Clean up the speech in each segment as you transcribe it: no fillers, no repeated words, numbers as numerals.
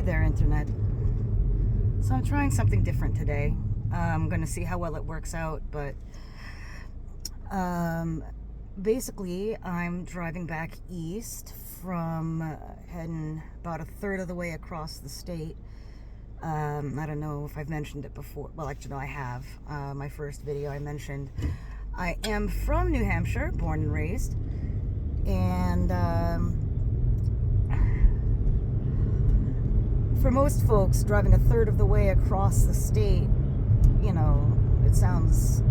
Hey there, Internet. So I'm trying something different today. I'm going to see how well it works out, but basically I'm driving back east from heading about a third of the way across the state. I don't know if I've mentioned it before. Well, actually, no, I have. My first video I mentioned I am from New Hampshire, born and raised, and for most folks, driving a third of the way across the state, you know, it sounds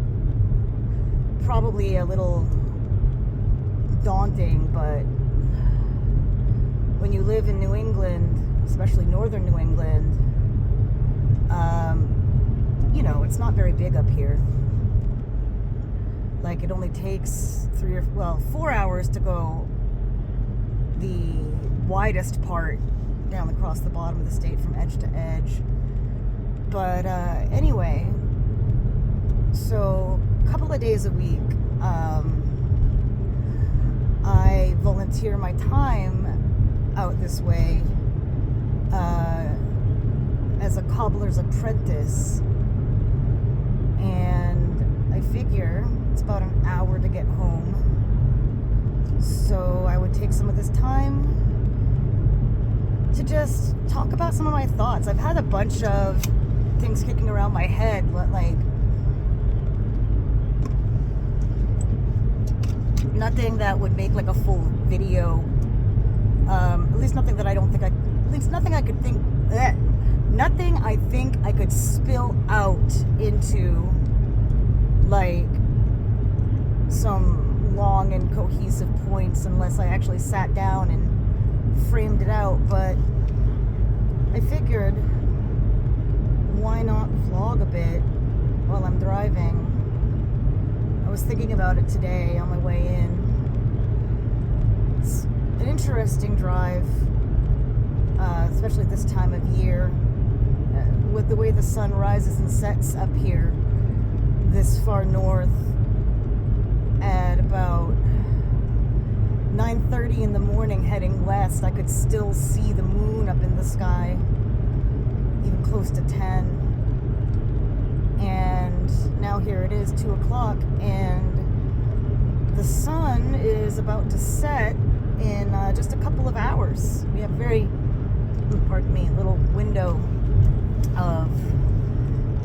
probably a little daunting, but when you live in New England, especially northern New England, you know, it's not very big up here. Like, it only takes 4 hours to go the widest part down across the bottom of the state from edge to edge. But anyway, so a couple of days a week, I volunteer my time out this way as a cobbler's apprentice, and I figure it's about an hour to get home, so I would take some of this time to just talk about some of my thoughts. I've had a bunch of things kicking around my head, but like nothing that would make like a full video. At least nothing that I don't think at least nothing I could think, nothing I think I could spill out into like some long and cohesive points unless I actually sat down and framed it out. But I figured, why not vlog a bit while I'm driving? I was thinking about it today on my way in. It's an interesting drive, especially this time of year, with the way the sun rises and sets up here this far north at about 9:30 in the morning. Heading west, I could still see the moon up in the sky, even close to 10. And now here it is, 2 o'clock, and the sun is about to set in just a couple of hours. We have little window of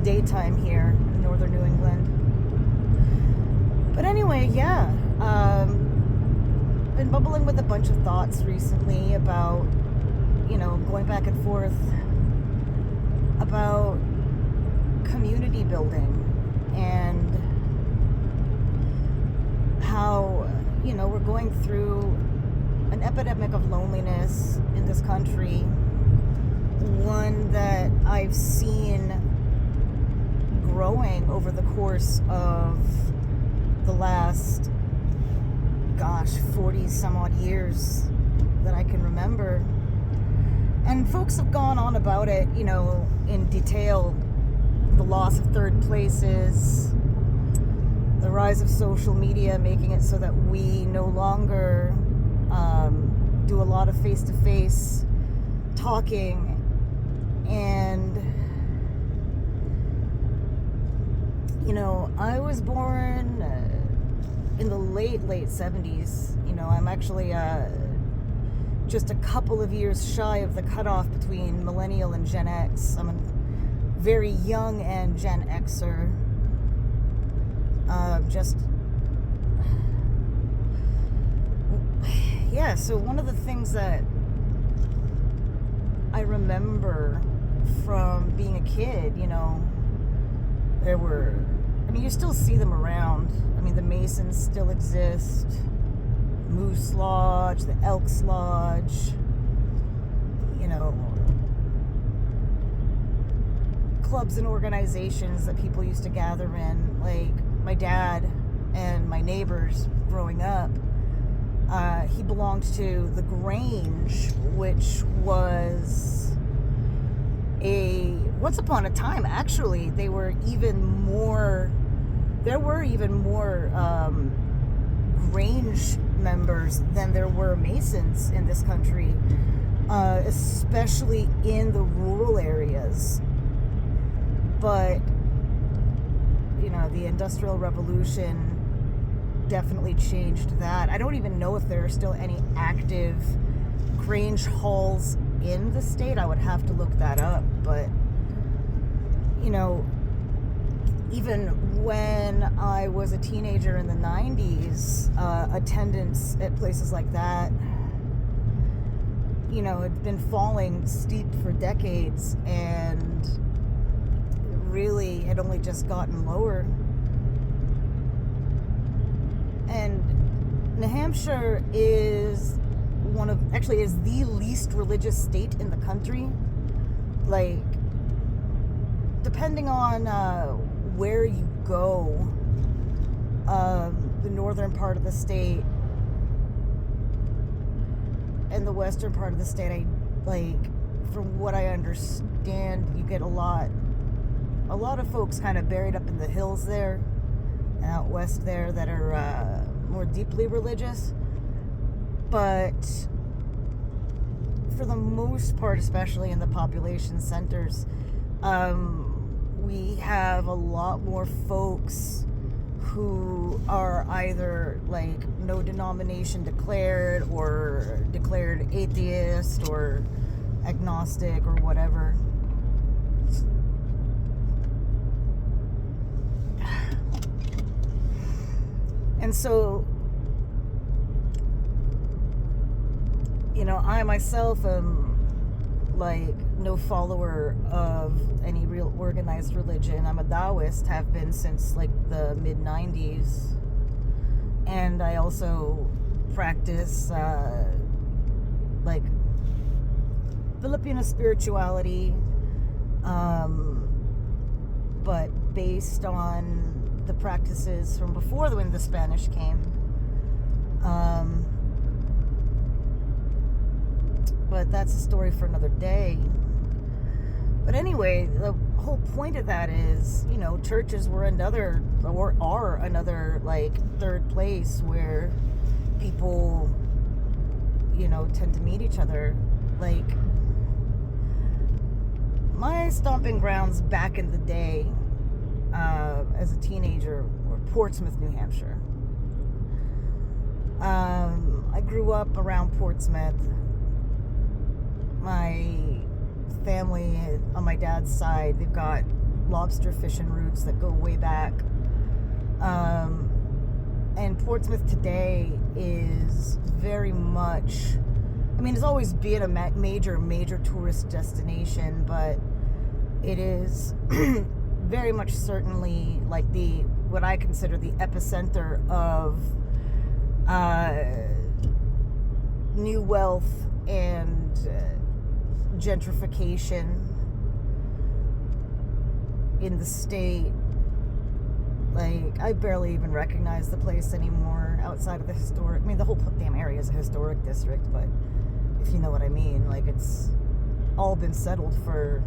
daytime here in northern New England. But anyway, yeah, been bubbling with a bunch of thoughts recently about, you know, going back and forth about community building and how, you know, we're going through an epidemic of loneliness in this country, one that I've seen growing over the course of the last 40 some odd years that I can remember. And folks have gone on about it, you know, in detail. The loss of third places, the rise of social media making it so that we no longer do a lot of face-to-face talking, and you know, I was born in the late 70s. You know, I'm actually just a couple of years shy of the cutoff between millennial and Gen X. I'm a very young and Gen Xer. So one of the things that I remember from being a kid, you know, you still see them around. I mean, the Masons still exist, Moose Lodge, the Elks Lodge, you know, clubs and organizations that people used to gather in. Like my dad and my neighbors growing up, he belonged to the Grange, which was once upon a time, actually, there were even more Grange members than there were Masons in this country. especially in the rural areas. But, the Industrial Revolution definitely changed that. I don't even know if there are still any active Grange halls in the state. I would have to look that up. But, even when I was a teenager in the 90s, attendance at places like that, had been falling steep for decades, and really had only just gotten lower. And New Hampshire is the least religious state in the country. Like, depending on where you go, the northern part of the state and the western part of the state, from what I understand, you get a lot of folks kind of buried up in the hills there and out west there that are more deeply religious. But for the most part, especially in the population centers, we have a lot more folks who are either no denomination declared, or declared atheist or agnostic or whatever. And so, I myself am no follower of any real organized religion. I'm a Taoist, have been since the mid-90s. And I also practice Filipino spirituality, but based on the practices from before when the Spanish came. But that's a story for another day. But anyway, the whole point of that is, churches are another third place where people, tend to meet each other. My stomping grounds back in the day, as a teenager, were Portsmouth, New Hampshire. I grew up around Portsmouth. My family on my dad's side, they've got lobster fishing roots that go way back. And Portsmouth today is very much, it's always been a major tourist destination, but it is very much certainly what I consider the epicenter of new wealth and gentrification in the state. I barely even recognize the place anymore outside of the historic. The whole damn area is a historic district, but if you know what I mean, it's all been settled for,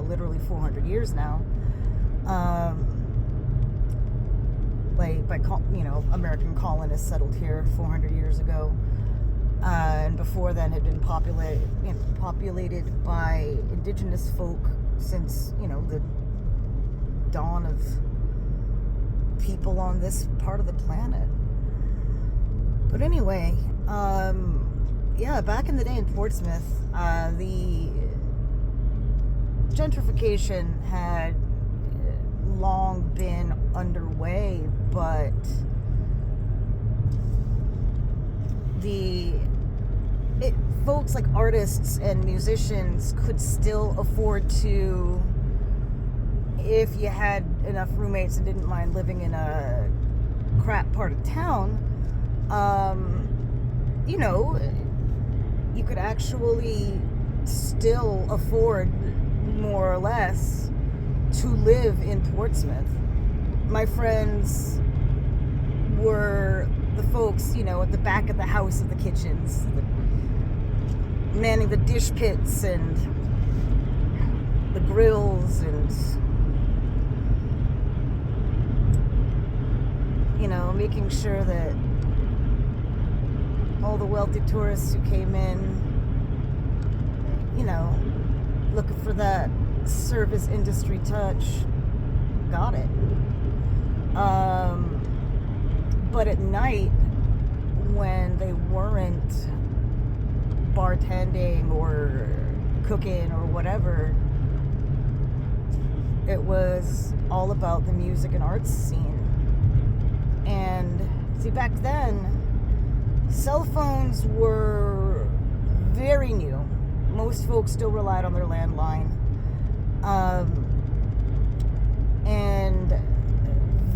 literally 400 years now. American colonists settled here 400 years ago. And before then had been populated by indigenous folk since, the dawn of people on this part of the planet. But anyway, back in the day in Portsmouth, the gentrification had long been underway, but folks like artists and musicians could still afford to, if you had enough roommates and didn't mind living in a crap part of town, you could actually still afford, more or less, to live in Portsmouth. My friends were the folks, at the back of the house of the kitchens, manning the dish pits and the grills, and making sure that all the wealthy tourists who came in looking for that service industry touch. Got it. But at night, when they weren't bartending or cooking or whatever, it was all about the music and arts scene. And see, back then, cell phones were very new. Most folks still relied on their landline. And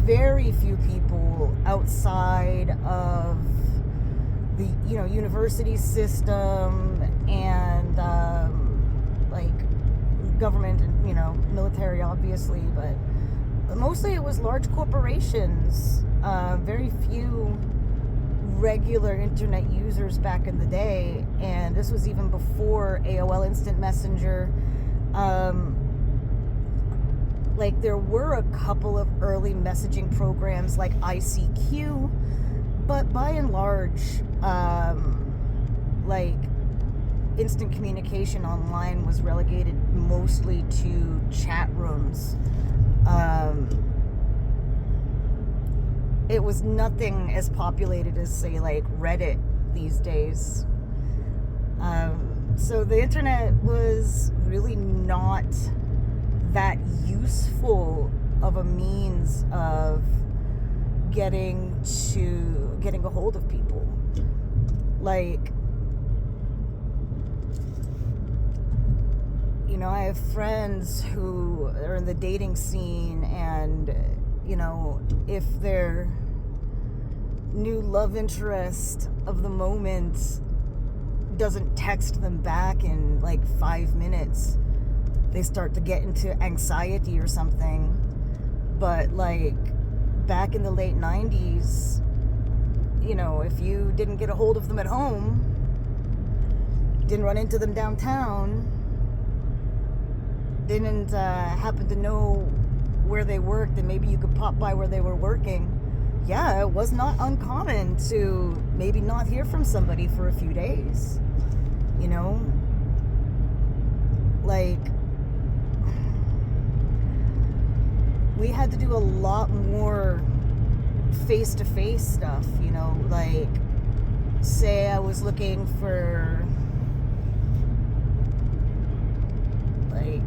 very few people outside of the university system and like government and military, obviously, but mostly it was large corporations. Very few regular internet users back in the day, and this was even before AOL Instant Messenger. Like, there were a couple of early messaging programs like ICQ, but by and large, like, instant communication online was relegated mostly to chat rooms. It was nothing as populated as, say, like Reddit these days. So the internet was really not that useful of a means of getting a hold of people. Like, I have friends who are in the dating scene, and if their new love interest of the moment doesn't text them back in like 5 minutes, they start to get into anxiety or something. But like back in the late 90s, if you didn't get a hold of them at home, didn't run into them downtown, didn't happen to know where they worked, and maybe you could pop by where they were working, yeah, it was not uncommon to maybe not hear from somebody for a few days. Like, we had to do a lot more face-to-face stuff, like, say I was looking for, like,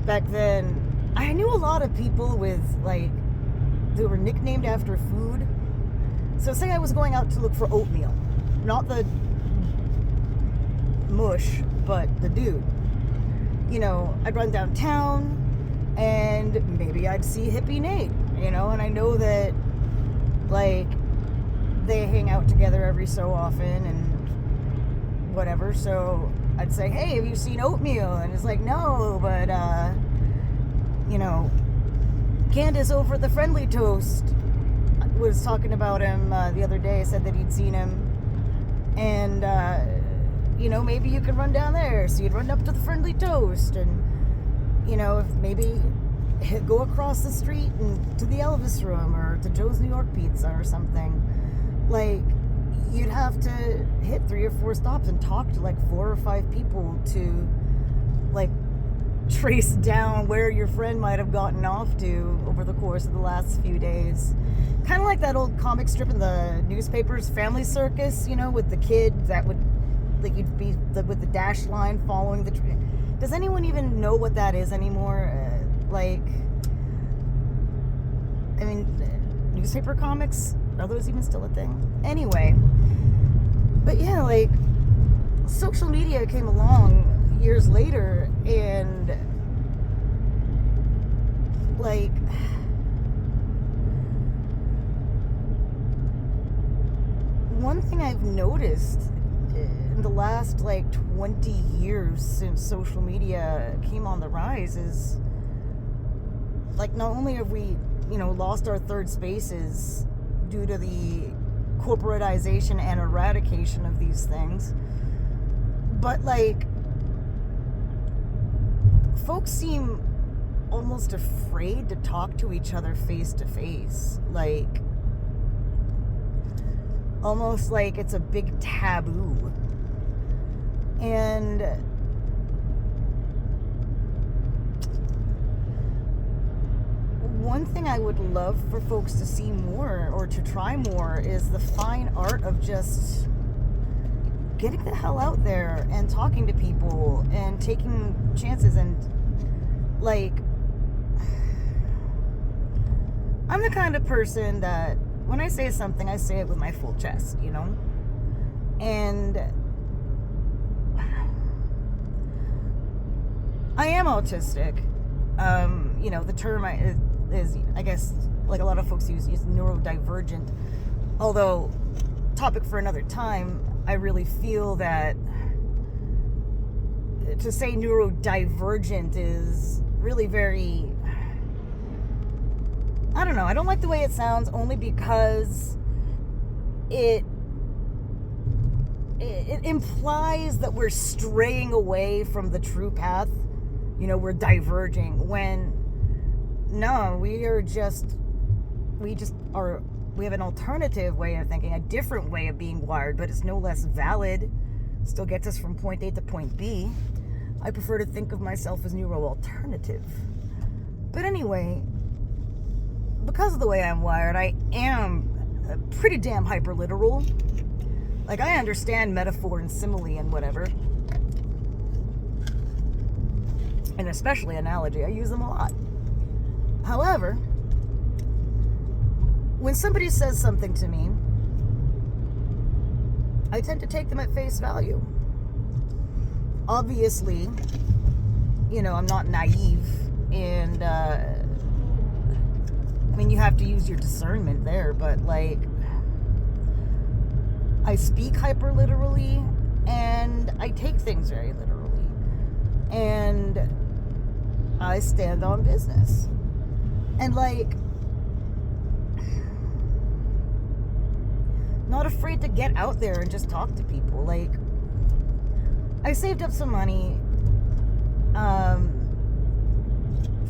back then, I knew a lot of people with, like, they were nicknamed after food. So say I was going out to look for oatmeal, not the mush, but the dude. I'd run downtown, and maybe I'd see Hippie Nate, and I know that, like, they hang out together every so often and whatever, so I'd say, hey, have you seen oatmeal? And it's like, no, but, Candace over at the Friendly Toast was talking about him the other day, said that he'd seen him, and, maybe you could run down there. So you'd run up to the Friendly Toast, and, maybe go across the street and to the Elvis Room or to Joe's New York Pizza or something. Like, you'd have to hit 3 or 4 stops and talk to like 4 or 5 people to, like, trace down where your friend might have gotten off to over the course of the last few days. Kind of like that old comic strip in the newspapers, Family Circus, with the kid that would, like, you'd be with the dash line following the does anyone even know what that is anymore? Newspaper comics, are those even still a thing? Anyway, but yeah, like, social media came along years later, and, like, one thing I've noticed in the last, like, 20 years since social media came on the rise is, like, not only have we, lost our third spaces due to the corporatization and eradication of these things, but, like, folks seem almost afraid to talk to each other face to face. Like, almost like it's a big taboo. And one thing I would love for folks to see more or to try more is the fine art of just getting the hell out there and talking to people and taking chances. And like, I'm the kind of person that when I say something, I say it with my full chest, you know? And I am autistic. You know, the term is, I guess, like a lot of folks use neurodivergent. Although, topic for another time, I really feel that to say neurodivergent is really very, I don't know, I don't like the way it sounds, only because it implies that we're straying away from the true path. You know, we're diverging, when no, we have an alternative way of thinking, a different way of being wired, but it's no less valid. Still gets us from point A to point B. I prefer to think of myself as neuro-alternative. But anyway, because of the way I'm wired, I am pretty damn hyper-literal. Like, I understand metaphor and simile and whatever. And especially analogy. I use them a lot. However, when somebody says something to me, I tend to take them at face value. Obviously, you know, I'm not naive, and I mean, you have to use your discernment there, but like, I speak hyper literally, and I take things very literally, and I stand on business. And like, not afraid to get out there and just talk to people. Like, I saved up some money a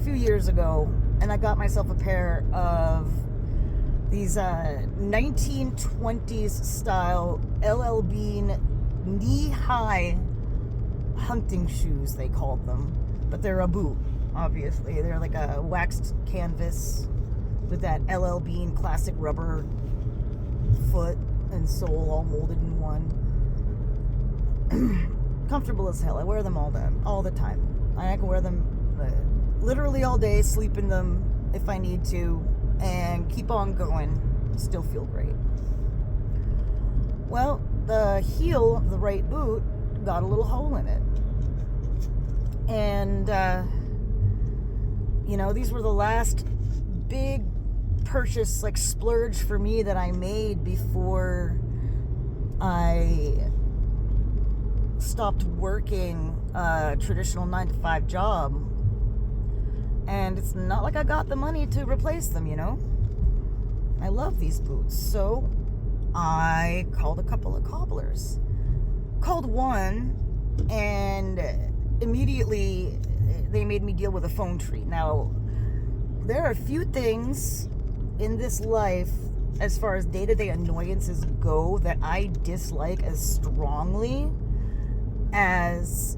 few years ago, and I got myself a pair of these 1920s style LL Bean knee-high hunting shoes, they called them. But they're a boot, obviously. They're like a waxed canvas with that LL Bean classic rubber foot and sole all molded in one. Comfortable as hell. I wear them all the time. I can wear them literally all day, sleep in them if I need to, and keep on going. Still feel great. Well, the heel of the right boot got a little hole in it. And, you know, these were the last big purchase, like, splurge for me that I made before I stopped working a traditional 9-to-5 job. And it's not like I got the money to replace them, you know? I love these boots. So I called a couple of cobblers. Called one, and immediately they made me deal with a phone tree. Now, there are a few things in this life, as far as day-to-day annoyances go, that I dislike as strongly as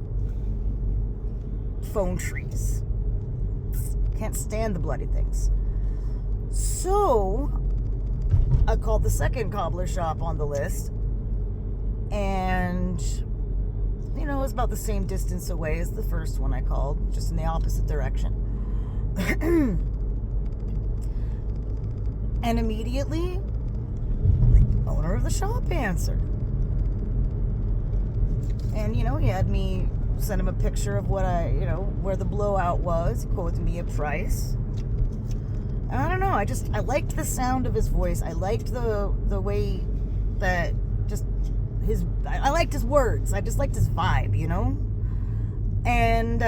phone trees. Can't stand the bloody things. So I called the second cobbler shop on the list, and you know, it was about the same distance away as the first one I called, just in the opposite direction. And immediately, the owner of the shop answered. And, you know, he had me send him a picture of what where the blowout was. He quoted me a price. And I don't know, I liked the sound of his voice. I liked the way that I liked his words. I just liked his vibe, you know? And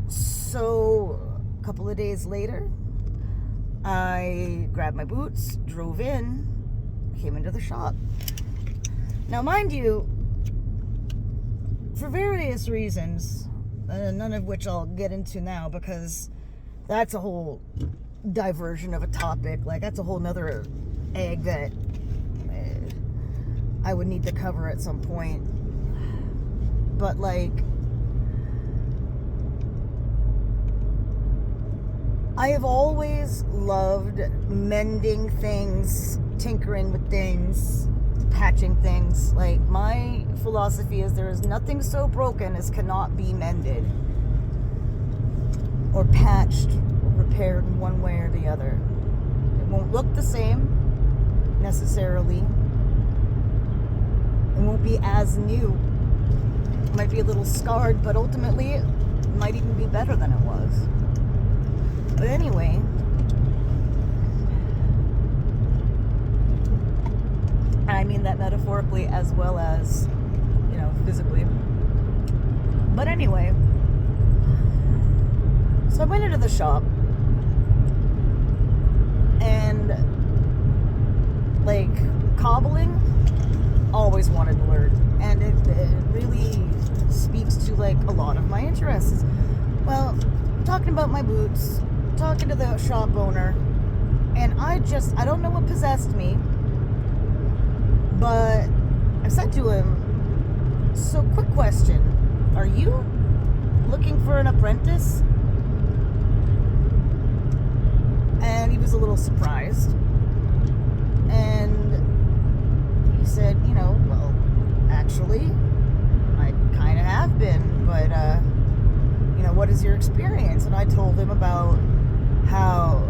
so a couple of days later, I grabbed my boots, drove in, came into the shop. Now, mind you, for various reasons, none of which I'll get into now, because that's a whole diversion of a topic. Like, that's a whole nother egg that I would need to cover at some point. but like, I have always loved mending things, tinkering with things, patching things. Like, my philosophy is there is nothing so broken as cannot be mended or patched or repaired in one way or the other. It won't look the same necessarily. It won't be as new. It might be a little scarred, but ultimately it might even be better than it was. But anyway, I mean that metaphorically as well as, physically. But anyway, so I went into the shop and, like, cobbling, always wanted to learn. And it really speaks to, like, a lot of my interests. Well, talking about my boots, talking to the shop owner, and I don't know what possessed me, but I said to him, so quick question, are you looking for an apprentice? And he was a little surprised, and he said, well, actually, I kind of have been, but what is your experience? And I told him about how,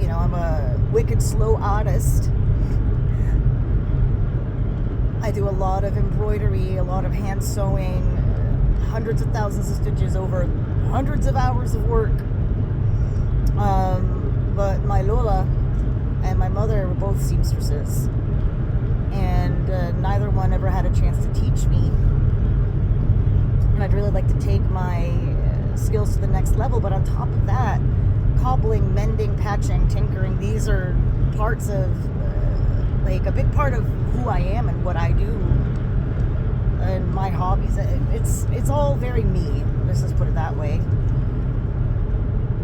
I'm a wicked slow artist. I do a lot of embroidery, a lot of hand sewing, hundreds of thousands of stitches over hundreds of hours of work. But my Lola and my mother were both seamstresses, and neither one ever had a chance to teach me. And I'd really like to take my skills to the next level, but on top of that, cobbling, mending, patching, tinkering, these are parts of, like, a big part of who I am and what I do and my hobbies. It's all very me, let's just put it that way.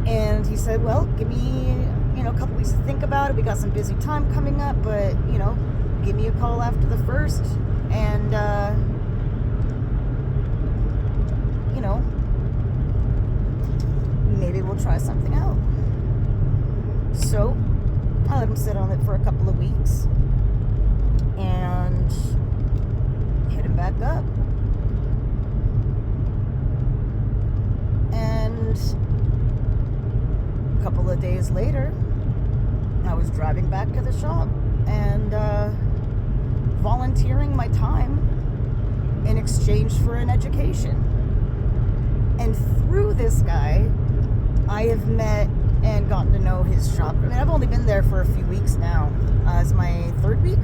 And he said, well, give me, a couple weeks to think about it. We got some busy time coming up, but, give me a call after the 1st, and, maybe we'll try something out. So I let him sit on it for a couple of weeks and hit him back up. And a couple of days later, I was driving back to the shop and volunteering my time in exchange for an education. And through this guy, I have met and gotten to know his shop. I mean, I've only been there for a few weeks now. It's my 3rd week.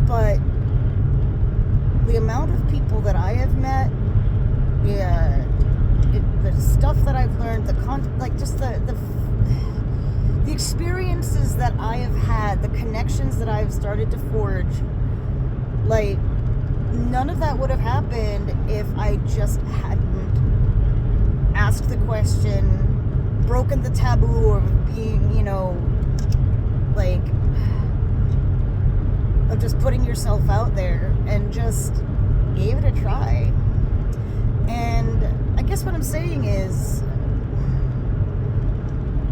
But the amount of people that I have met, the stuff that I've learned, the experiences that I have had, the connections that I've started to forge, like, none of that would have happened if I just hadn't asked the question, broken the taboo of being, of just putting yourself out there, and just gave it a try. And I guess what I'm saying is,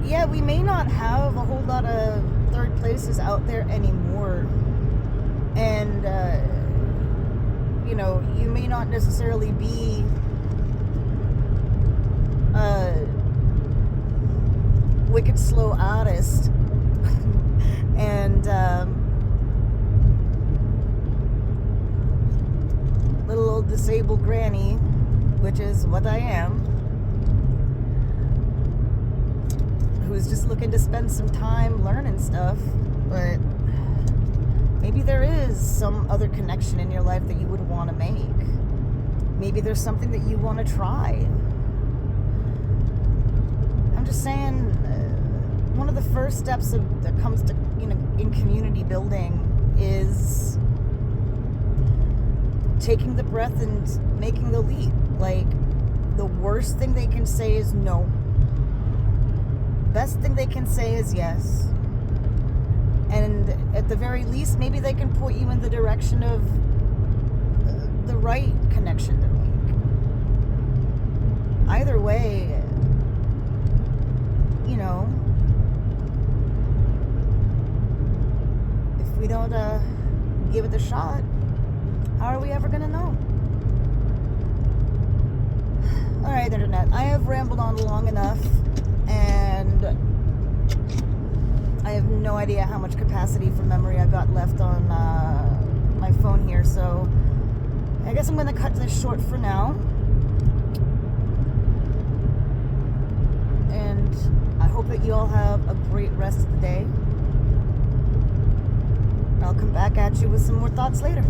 yeah, we may not have a whole lot of 3rd places out there anymore, and you may not necessarily be a wicked slow artist and little old disabled granny, which is what I am, who's just looking to spend some time learning stuff. But maybe there is some other connection in your life that you would want to make. Maybe there's something that you want to try. I'm just saying, one of the first steps that comes to, in community building is taking the breath and making the leap. Like, the worst thing they can say is no. Best thing they can say is yes. And at the very least, maybe they can point you in the direction of the right connection to make. Either way, you know, if we don't give it a shot, how are we ever going to know? All right, Internet, I have rambled on long enough, and I have no idea how much capacity for memory I've got left on my phone here, so I guess I'm going to cut this short for now. And I hope that you all have a great rest of the day. I'll come back at you with some more thoughts later.